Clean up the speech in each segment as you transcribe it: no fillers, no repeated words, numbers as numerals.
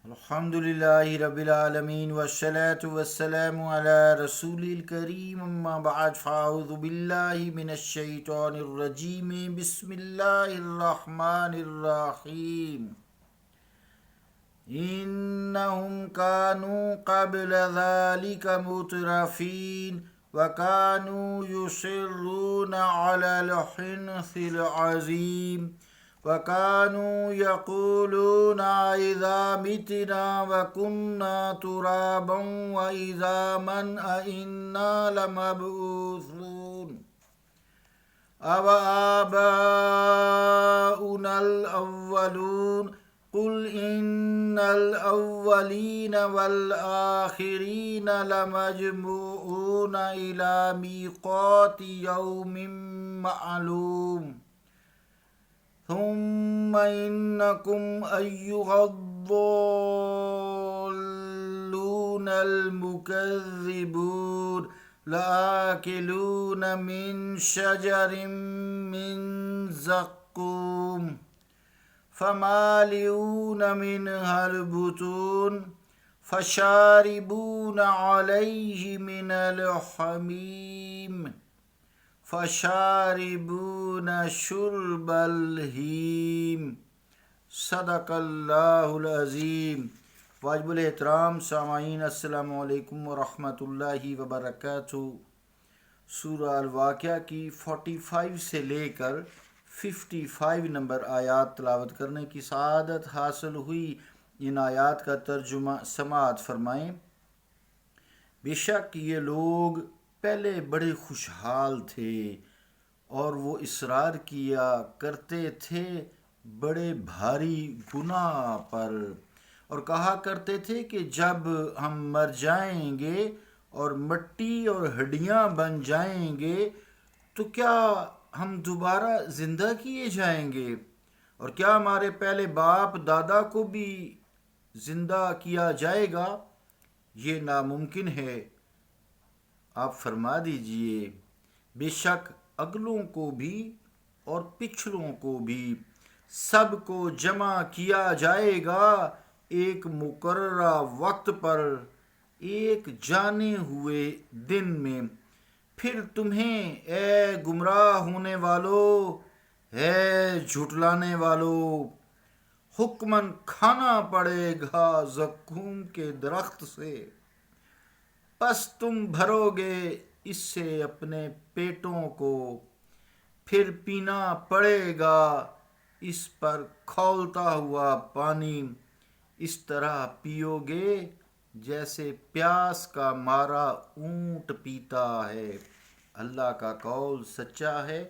الحمدللہ رب العالمین والصلاة والسلام علی رسول الکریم اما بعد فاعوذ باللہ من الشیطان الرجیم بسم اللہ الرحمن الرحیم انہم کانوا قبل ذلک مترفین وکانوا یصرون علی الحنث العظیم وَكَانُوا يَقُولُونَ إِذَا مِتْنَا وَكُنَّا تُرَابًا وَعِظَامًا أَإِنَّا لَمَبْعُوثُونَ أَوَآبَاؤُنَا الْأَوَّلُونَ قُلْ إِنَّ الْأَوَّلِينَ وَالْآخِرِينَ لَمَجْمُوعُونَ إِلَى مِيقَاتِ يَوْمٍ مَّعْلُومٍ ثم إنكم أيها الضالون المكذبون لآكلون من شجر من زقوم فمالئون منها البطون فشاربون عليه من الحميم فشاربون شرب الہیم صدق اللہ العظیم۔ واجب الاحترام سامعین، السلام علیکم ورحمۃ اللہ وبرکاتہ۔ سورہ الواقعہ کی 45 سے لے کر 55 نمبر آیات تلاوت کرنے کی سعادت حاصل ہوئی۔ ان آیات کا ترجمہ سماعت فرمائیں۔ بے شک یہ لوگ پہلے بڑے خوشحال تھے اور وہ اصرار کیا کرتے تھے بڑے بھاری گناہ پر، اور کہا کرتے تھے کہ جب ہم مر جائیں گے اور مٹی اور ہڈیاں بن جائیں گے تو کیا ہم دوبارہ زندہ کیے جائیں گے؟ اور کیا ہمارے پہلے باپ دادا کو بھی زندہ کیا جائے گا؟ یہ ناممکن ہے۔ آپ فرما دیجئے بے شک اگلوں کو بھی اور پچھلوں کو بھی سب کو جمع کیا جائے گا ایک مقررہ وقت پر، ایک جانے ہوئے دن میں۔ پھر تمہیں اے گمراہ ہونے والو، اے جھٹلانے والو، حکماً کھانا پڑے گا زقوم کے درخت سے، پس تم بھرو گے اس سے اپنے پیٹوں کو، پھر پینا پڑے گا اس پر کھولتا ہوا پانی، اس طرح پیو گے جیسے پیاس کا مارا اونٹ پیتا ہے۔ اللہ کا قول سچا ہے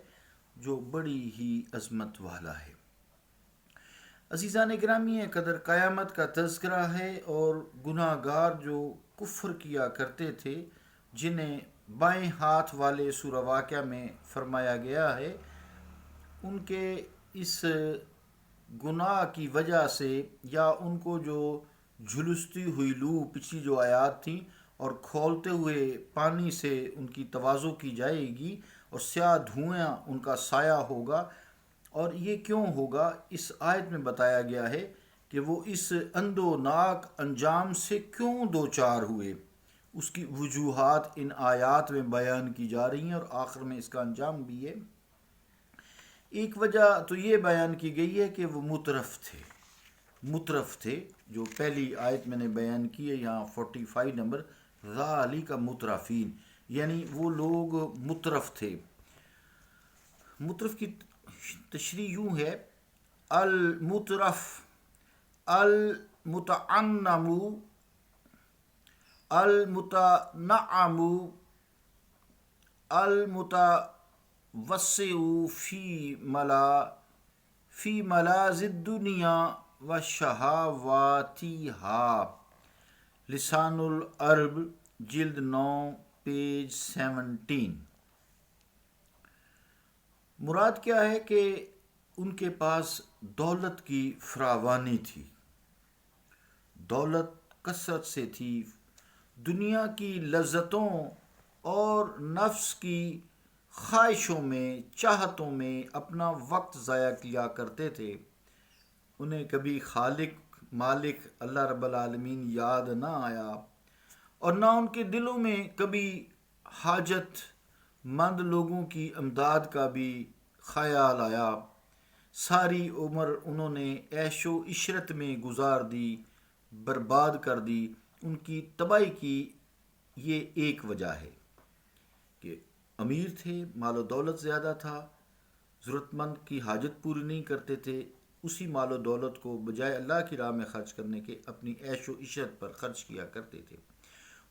جو بڑی ہی عظمت والا ہے۔ عزیزان گرامی قدر، قیامت کا تذکرہ ہے اور گناہ گار جو کفر کیا کرتے تھے، جنہیں بائیں ہاتھ والے سورہ واقعہ میں فرمایا گیا ہے، ان کے اس گناہ کی وجہ سے، یا ان کو جو جھلستی ہوئی لو پچھلی جو آیات تھیں اور کھولتے ہوئے پانی سے ان کی تواضع کی جائے گی اور سیاہ دھواں ان کا سایہ ہوگا۔ اور یہ کیوں ہوگا؟ اس آیت میں بتایا گیا ہے کہ وہ اس اندوناک انجام سے کیوں دوچار ہوئے۔ اس کی وجوہات ان آیات میں بیان کی جا رہی ہیں اور آخر میں اس کا انجام بھی ہے۔ ایک وجہ تو یہ بیان کی گئی ہے کہ وہ مترف تھے جو پہلی آیت میں نے بیان کی ہے، یہاں 45 نمبر، ذالک مترفین، یعنی وہ لوگ مترف تھے۔ مترف کی تشریح یوں ہے: المترف، المتعنم، المتنعم، المتوسع فی ملاذ الدنیا وشہواتہا، لسان العرب جلد 9 پیج 17۔ مراد کیا ہے کہ ان کے پاس دولت کی فراوانی تھی، دولت کثرت سے تھی، دنیا کی لذتوں اور نفس کی خواہشوں میں، چاہتوں میں اپنا وقت ضائع کیا کرتے تھے۔ انہیں کبھی خالق مالک اللہ رب العالمین یاد نہ آیا اور نہ ان کے دلوں میں کبھی حاجت مند لوگوں کی امداد کا بھی خیال آیا۔ ساری عمر انہوں نے عیش و عشرت میں گزار دی، برباد کر دی۔ ان کی تباہی کی یہ ایک وجہ ہے کہ امیر تھے، مال و دولت زیادہ تھا، ضرورت مند کی حاجت پوری نہیں کرتے تھے، اسی مال و دولت کو بجائے اللہ کی راہ میں خرچ کرنے کے اپنی عیش و عشرت پر خرچ کیا کرتے تھے۔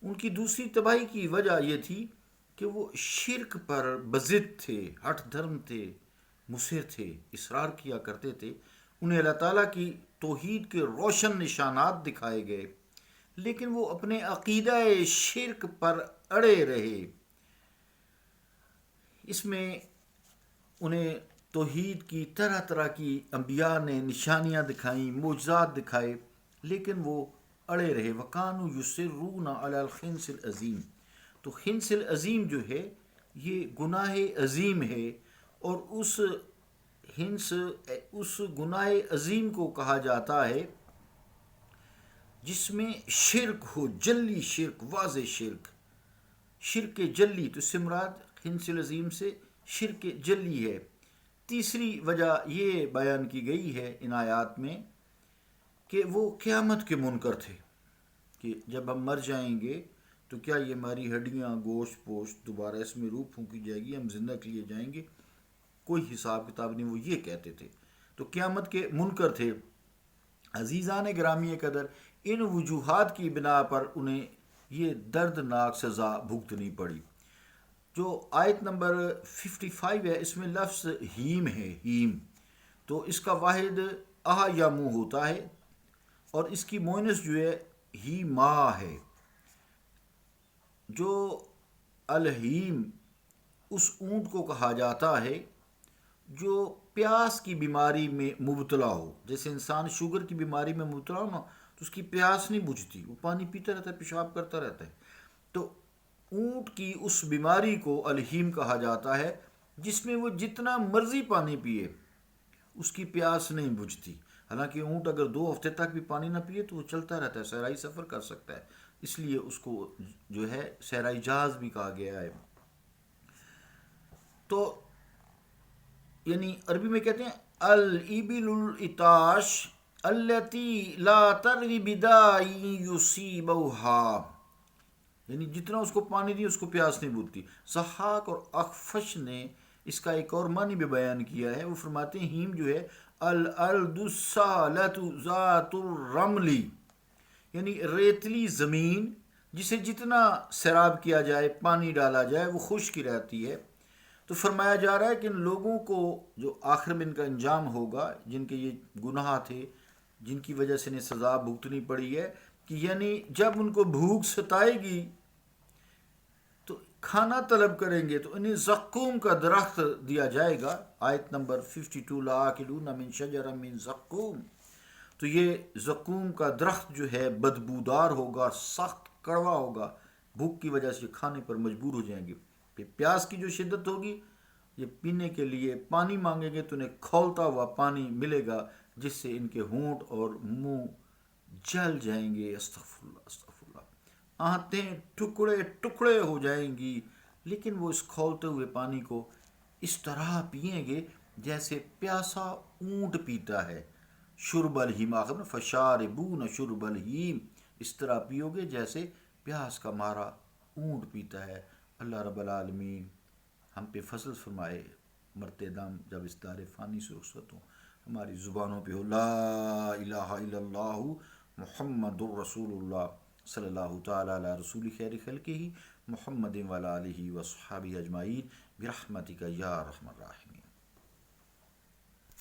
ان کی دوسری تباہی کی وجہ یہ تھی کہ وہ شرک پر بضد تھے، ہٹ دھرم تھے، مصر تھے، اصرار کیا کرتے تھے۔ انہیں اللہ تعالیٰ کی توحید کے روشن نشانات دکھائے گئے، لیکن وہ اپنے عقیدہ شرک پر اڑے رہے۔ اس میں انہیں توحید کی طرح طرح کی انبیاء نے نشانیاں دکھائیں، معجزات دکھائے، لیکن وہ اڑے رہے۔ وَكَانُوا يُصِرُّونَ عَلَى الْخِنْسِ الْعَظِيمِ۔ تو خنس العظیم جو ہے یہ گناہ عظیم ہے، اور اس گناہ عظیم کو کہا جاتا ہے جس میں شرک ہو، جلی شرک، واضح شرک، شرک جلی۔ تو سمراد خنس العظیم سے شرک جلی ہے۔ تیسری وجہ یہ بیان کی گئی ہے ان آیات میں کہ وہ قیامت کے منکر تھے، کہ جب ہم مر جائیں گے تو کیا یہ ہماری ہڈیاں، گوشت پوشت دوبارہ اس میں روح پھونکی جائے گی، ہم زندہ کیے جائیں گے؟ کوئی حساب کتاب نہیں، وہ یہ کہتے تھے۔ تو قیامت کے منکر تھے۔ عزیزان گرامی قدر، ان وجوہات کی بنا پر انہیں یہ دردناک سزا بھگتنی پڑی۔ جو آیت نمبر 55 ہے، اس میں لفظ ہیم ہے، ہیم، تو اس کا واحد آہ یا منہ ہوتا ہے، اور اس کی مؤنث جو ہے ہی ماں ہے۔ جو الہیم اس اونٹ کو کہا جاتا ہے جو پیاس کی بیماری میں مبتلا ہو۔ جیسے انسان شوگر کی بیماری میں مبتلا ہو نا، تو اس کی پیاس نہیں بجھتی، وہ پانی پیتا رہتا ہے، پیشاب کرتا رہتا ہے۔ تو اونٹ کی اس بیماری کو الہیم کہا جاتا ہے، جس میں وہ جتنا مرضی پانی پیے اس کی پیاس نہیں بجھتی۔ حالانکہ اونٹ اگر 2 ہفتے تک بھی پانی نہ پیے تو وہ چلتا رہتا ہے، صحرائی سفر کر سکتا ہے، اس لیے اس کو جو ہے صحرائی جہاز بھی کہا گیا ہے۔ تو یعنی عربی میں کہتے ہیں الابل الاتاش التی لا تروی بدائی یصیبها، یعنی جتنا اس کو پانی دی اس کو پیاس نہیں بجھتی۔ ضحاک اور اخفش نے اس کا ایک اور معنی بھی بیان کیا ہے، وہ فرماتے ہیں ہیم جو ہے الارض السالۃ ذات الرمل، یعنی ریتلی زمین جسے جتنا سیراب کیا جائے، پانی ڈالا جائے، وہ خشک رہتی ہے۔ تو فرمایا جا رہا ہے کہ ان لوگوں کو جو آخر میں ان کا انجام ہوگا، جن کے یہ گناہ تھے، جن کی وجہ سے انہیں سزا بھگتنی پڑی ہے، کہ یعنی جب ان کو بھوک ستائے گی تو کھانا طلب کریں گے تو انہیں زقوم کا درخت دیا جائے گا۔ آیت نمبر 52 لآکلون من شجر من زقوم۔ تو یہ زقوم کا درخت جو ہے بدبودار ہوگا، سخت کڑوا ہوگا، بھوک کی وجہ سے کھانے پر مجبور ہو جائیں گے۔ پھر پیاس کی جو شدت ہوگی، یہ پینے کے لیے پانی مانگیں گے تو انہیں کھولتا ہوا پانی ملے گا، جس سے ان کے ہونٹ اور منہ جل جائیں گے۔ استغفر اللہ، استغفر اللہ، آنتیں ٹکڑے ٹکڑے ہو جائیں گی، لیکن وہ اس کھولتے ہوئے پانی کو اس طرح پئیں گے جیسے پیاسا اونٹ پیتا ہے۔ شرب الہیم، آخر میں فشاربون شرب الہیم، اس طرح پیو گے جیسے پیاس کا مارا اونٹ پیتا ہے۔ اللہ رب العالمین ہم پہ فضل فرمائے، مرتے دم جب اس دار فانی سے رخصت ہوں، ہماری زبانوں پہ ہو لا الہ الا اللہ محمد الرسول اللہ صلی اللہ تعالی علی رسول خیر خلقہ محمد وعلی آلہ وصحبہ اجمعین برحمتک یا ارحم الراحمین۔